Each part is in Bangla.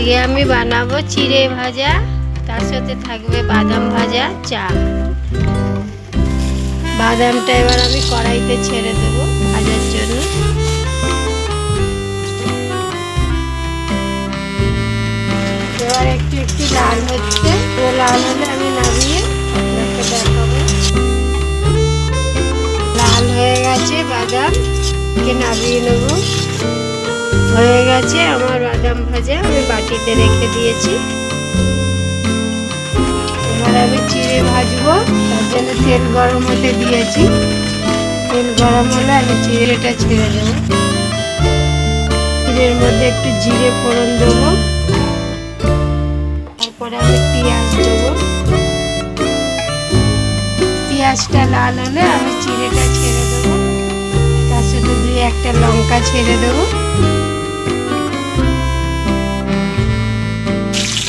আজকে আমি বানাবো চিড়ে ভাজা, তার সাথে থাকবে বাদাম ভাজা, চা। বাদামটা এবার আমি কড়াইতে ছেড়ে দেবো ভাজার জন্য। এবার একটু একটু লাল হচ্ছে, লাল হলে আমি নামিয়ে আপনাকে দেখাবো। লাল হয়ে গেছে বাদামকে নামিয়ে নেব। হয়ে গেছে আমার বাদাম ভাজা, আমি বাটিতে রেখে দিয়েছি। এবার আমি চিড়ে ভাজবো, তার জন্য তেল গরম হতে দিয়েছি। তেল গরম হলে আমি চিড়েটা ছেড়ে দেবো। চিড়ের মধ্যে একটু জিরে ফোড়ন দেবো, তারপরে আমি পেঁয়াজ দেবো। পেঁয়াজটা লাল হলে আমি চিড়েটা ছেড়ে দেবো, তার সাথে দুই একটা লঙ্কা ছেড়ে দেবো।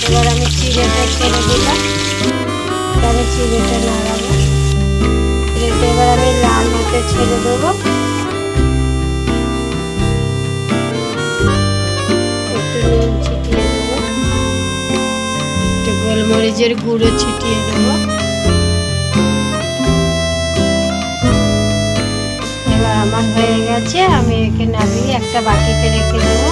এবার আমি চিড়েটা ছেড়ে দিলাম, আমি চিড়েটা নাড়াবো। চিড়েটা এবার আমি লাল হতে ছেড়ে দেবো। একটু নুন ছিটিয়ে দেবো, একটু গোলমরিচের গুঁড়ো ছিটিয়ে দেবো। এবার আমার হয়ে গেছে, আমি একে নামিয়ে একটা বাটিতে রেখে দেবো।